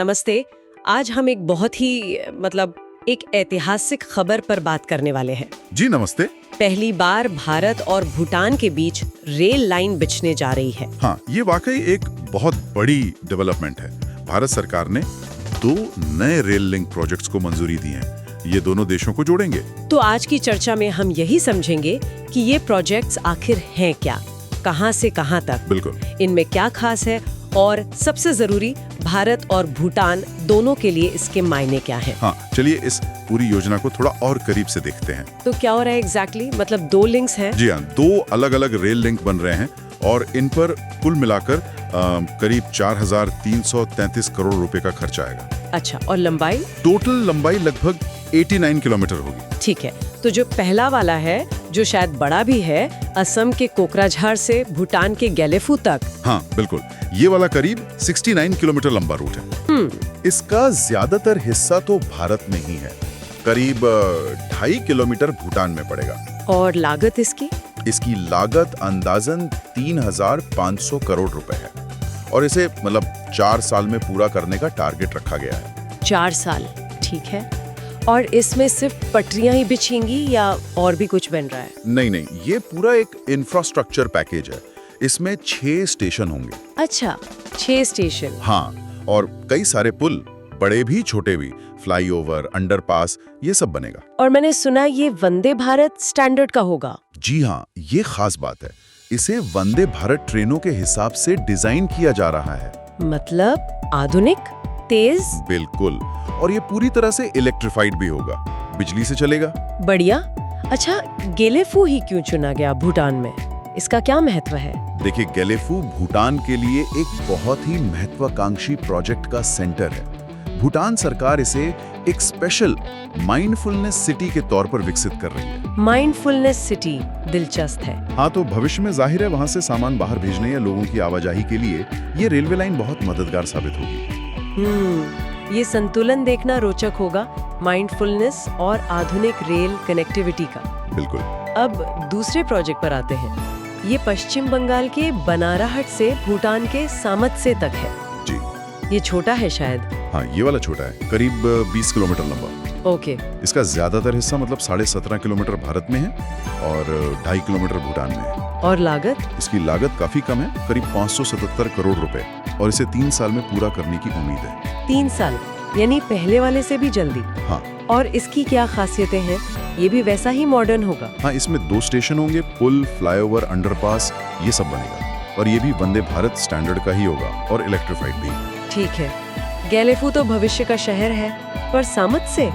नमस्ते। आज हम एक बहुत ही एक ऐतिहासिक खबर पर बात करने वाले हैं। जी नमस्ते। पहली बार भारत और भूटान के बीच रेल लाइन बिछने जा रही है। हाँ, ये वाकई एक बहुत बड़ी डेवलपमेंट है। भारत सरकार ने 2 नए रेल लिंक प्रोजेक्ट्स को मंजूरी दी है। ये दोनों देशों को जोड़ेंगे। तो आज की चर्चा में हम यही समझेंगे कि ये प्रोजेक्ट्स आखिर हैं क्या, कहां से कहां तक, बिल्कुल, इनमें क्या खास है और सबसे जरूरी भारत और भूटान दोनों के लिए इसके मायने क्या हैं। हाँ, चलिए इस पूरी योजना को थोड़ा और करीब से देखते हैं। तो क्या हो रहा है एग्जैक्टली? 2 लिंक्स हैं। जी हाँ, 2 अलग-अलग रेल लिंक बन रहे हैं और इन पर कुल मिलाकर करीब 4,333 करोड़ रुपए का खर्च आएगा। अच्छा, और लंबाई? टोटल लंबाई लगभग 89 किलोमीटर होगी। ठीक है, तो जो पहला वाला है, जो शायद बड़ा भी है, असम के कोकराझार से भूटान के गेलेफू तक। हाँ बिल्कुल, ये वाला करीब 69 किलोमीटर लंबा रूट है। इसका ज्यादातर हिस्सा तो भारत में ही है, करीब 2.5 किलोमीटर भूटान में पड़ेगा। और लागत इसकी? इसकी लागत अंदाजन 3,500 करोड़ रुपए है और इसे 4 साल में पूरा करने का टारगेट रखा गया है। 4 साल, ठीक है। और इसमें सिर्फ पटरियां ही बिछेंगी या और भी कुछ बन रहा है? नहीं, ये पूरा एक इंफ्रास्ट्रक्चर पैकेज है। इसमें 6 स्टेशन होंगे। अच्छा, 6 स्टेशन। हाँ, और कई सारे पुल, बड़े भी छोटे भी, फ्लाईओवर, अंडरपास, ये सब बनेगा। और मैंने सुना ये वंदे भारत स्टैंडर्ड का होगा। जी हाँ, ये खास बात है। इसे वंदे भारत ट्रेनों के हिसाब से डिजाइन किया जा रहा है। मतलब आधुनिक, तेज? बिल्कुल, और ये पूरी तरह से इलेक्ट्रिफाइड भी होगा, बिजली से चलेगा। बढ़िया। अच्छा, गेलेफू ही क्यों चुना गया भूटान में? इसका क्या महत्व है? देखिए, गेलेफू भूटान के लिए एक बहुत ही महत्वाकांक्षी प्रोजेक्ट का सेंटर है। भूटान सरकार इसे एक स्पेशल माइंडफुलनेस सिटी के तौर पर विकसित कर रही है। माइंडफुलनेस सिटी, दिलचस्प है। हाँ, तो भविष्य में जाहिर है वहाँ से सामान बाहर भेजने या लोगों की आवाजाही के लिए ये रेलवे लाइन बहुत मददगार साबित होगी। ये संतुलन देखना रोचक होगा, माइंडफुलनेस और आधुनिक रेल कनेक्टिविटी का। बिल्कुल। अब दूसरे प्रोजेक्ट पर आते हैं। ये पश्चिम बंगाल के बनारहट से भूटान के सामतसे तक है। जी। ये छोटा है शायद? हाँ, ये वाला छोटा है, करीब 20 किलोमीटर लंबा। ओके। इसका ज्यादातर हिस्सा 17.5 किलोमीटर भारत में है और 2.5 किलोमीटर भूटान में है। और लागत? इसकी लागत काफी कम है, करीब 577 करोड़ रुपए, और इसे 3 साल में पूरा करने की उम्मीद है। 3 साल, यानी पहले वाले से भी जल्दी। हाँ। और इसकी क्या खासियतें हैं? ये भी वैसा ही मॉडर्न होगा? हाँ, इसमें 2 स्टेशन होंगे, पुल, फ्लाईओवर, अंडरपास, ये सब बनेगा, और ये भी वंदे भारत स्टैंडर्ड का ही होगा और इलेक्ट्रिफाइड भी। ठीक है। गेलेफू तो भविष्य का शहर है, पर सामतसे,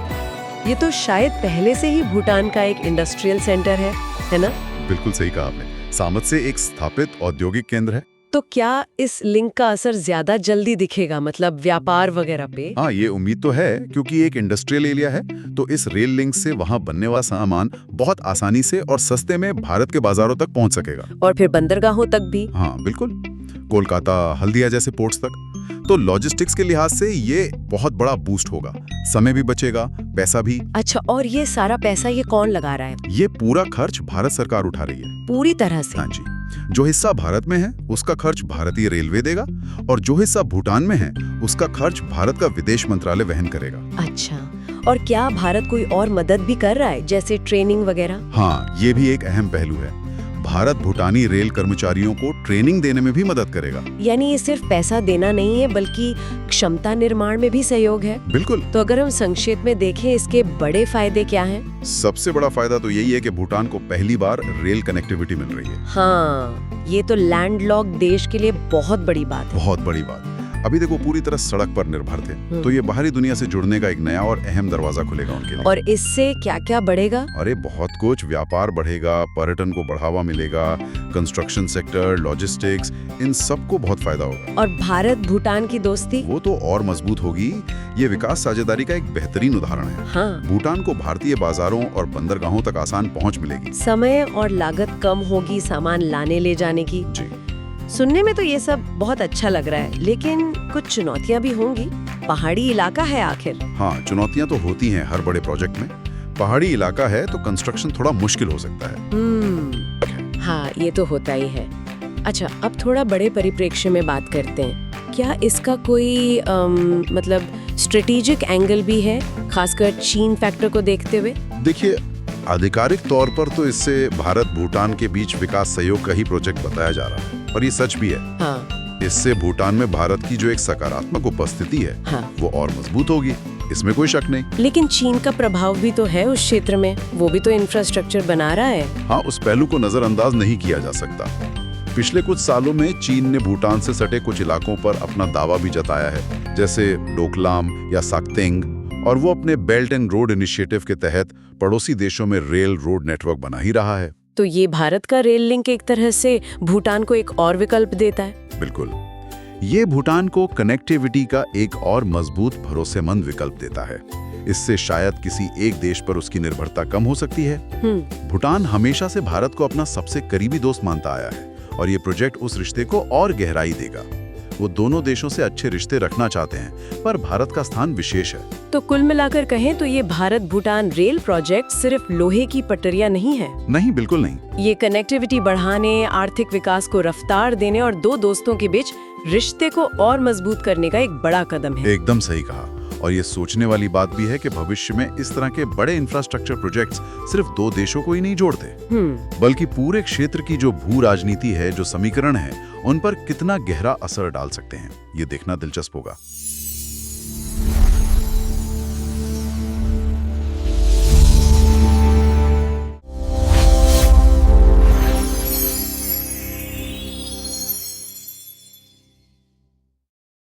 ये तो शायद पहले से ही भूटान का एक इंडस्ट्रियल सेंटर है ना? बिल्कुल सही कहा आपने। सामतसे एक स्थापित औद्योगिक केंद्र है। तो क्या इस लिंक का असर ज्यादा जल्दी दिखेगा, व्यापार वगैरह पे? हाँ, ये उम्मीद तो है, क्योंकि एक इंडस्ट्रियल एरिया है, तो इस रेल लिंक से वहाँ बनने वाला सामान बहुत आसानी से और सस्ते में भारत के बाजारों तक पहुँच सकेगा। और फिर बंदरगाहों तक भी? हाँ बिल्कुल, कोलकाता, हल्दिया जैसे पोर्ट्स तक। तो लॉजिस्टिक्स के लिहाज से ये बहुत बड़ा बूस्ट होगा, समय भी बचेगा, पैसा भी। अच्छा, और ये सारा पैसा ये कौन लगा रहा है? ये पूरा खर्च भारत सरकार उठा रही है। पूरी तरह से? हाँ जी, जो हिस्सा भारत में है उसका खर्च भारतीय रेलवे देगा, और जो हिस्सा भूटान में है उसका खर्च भारत का विदेश मंत्रालय वहन करेगा। अच्छा, और क्या भारत कोई और मदद भी कर रहा है, जैसे ट्रेनिंग वगैरह? हाँ, ये भी एक अहम पहलू है। भारत भूटानी रेल कर्मचारियों को ट्रेनिंग देने में भी मदद करेगा। यानी ये सिर्फ पैसा देना नहीं है, बल्कि क्षमता निर्माण में भी सहयोग है। बिल्कुल। तो अगर हम संक्षेप में देखें, इसके बड़े फायदे क्या हैं? सबसे बड़ा फायदा तो यही है कि भूटान को पहली बार रेल कनेक्टिविटी मिल रही है। हाँ, ये तो लैंडलॉक्ड देश के लिए बहुत बड़ी बात है। बहुत बड़ी बात। अभी देखो, पूरी तरह सड़क पर निर्भर थे, तो ये बाहरी दुनिया से जुड़ने का एक नया और अहम दरवाजा खुलेगा उनके लिए। और इससे क्या क्या बढ़ेगा? अरे बहुत कुछ, व्यापार बढ़ेगा, पर्यटन को बढ़ावा मिलेगा, कंस्ट्रक्शन सेक्टर, लॉजिस्टिक्स, इन सबको बहुत फायदा होगा। और भारत भूटान की दोस्ती? वो तो और मजबूत होगी। ये विकास साझेदारी का एक बेहतरीन उदाहरण है। हाँ। भूटान को भारतीय बाजारों और बंदरगाहों तक आसान पहुंच मिलेगी। समय और लागत कम होगी सामान लाने ले जाने की। जी। सुनने में तो ये सब बहुत अच्छा लग रहा है, लेकिन कुछ चुनौतियां भी होंगी। पहाड़ी इलाका है आखिर। हाँ, चुनौतियां तो होती हैं हर बड़े प्रोजेक्ट में। पहाड़ी इलाका है तो कंस्ट्रक्शन थोड़ा मुश्किल हो सकता है। हाँ, ये तो होता ही है। अच्छा, अब थोड़ा बड़े परिप्रेक्ष्य में बात करते हैं। क्या इसका कोई मतलब स्ट्रेटेजिक एंगल भी है, खासकर चीन फैक्टर को देखते हुए? देखिए, आधिकारिक तौर पर तो इससे भारत भूटान के बीच विकास सहयोग का ही प्रोजेक्ट बताया जा रहा है, और ये सच भी है। हाँ, इससे भूटान में भारत की जो एक सकारात्मक उपस्थिति है, हाँ। वो और मजबूत होगी, इसमें कोई शक नहीं। लेकिन चीन का प्रभाव भी तो है उस क्षेत्र में, वो भी तो इंफ्रास्ट्रक्चर बना रहा है। हाँ, उस पहलू को नजरअंदाज नहीं किया जा सकता। पिछले कुछ सालों में चीन ने भूटान से सटे कुछ इलाकों पर अपना दावा भी जताया है, जैसे डोकलाम या साक्तेंग, और वो अपने बेल्ट एंड रोड इनिशिएटिव के तहत पड़ोसी देशों में रेल रोड नेटवर्क बना ही रहा है। तो ये भारत का रेल लिंक एक तरह से भूटान को एक और विकल्प देता है। बिल्कुल, ये भूटान को कनेक्टिविटी का एक और मजबूत भरोसेमंद विकल्प देता है। इससे शायद किसी एक देश पर उसकी निर्भरता कम हो सकती है। भूटान हमेशा से भारत को अपना सबसे करीबी दोस्त मानता आया है, और ये प्रोजेक्ट उस रिश्ते को और गहराई देगा। वो दोनों देशों से अच्छे रिश्ते रखना चाहते हैं, पर भारत का स्थान विशेष है। तो कुल मिलाकर कहें तो ये भारत भूटान रेल प्रोजेक्ट सिर्फ लोहे की पटरियां नहीं है। नहीं, बिल्कुल नहीं। ये कनेक्टिविटी बढ़ाने, आर्थिक विकास को रफ्तार देने और दो दोस्तों के बीच रिश्ते को और मजबूत करने का एक बड़ा कदम है। एकदम सही कहा। और ये सोचने वाली बात भी है कि भविष्य में इस तरह के बड़े इंफ्रास्ट्रक्चर प्रोजेक्ट्स सिर्फ दो देशों को ही नहीं जोड़ते, बल्कि पूरे क्षेत्र की जो भू राजनीति है, जो समीकरण है, उन पर कितना गहरा असर डाल सकते हैं। ये देखना दिलचस्प होगा।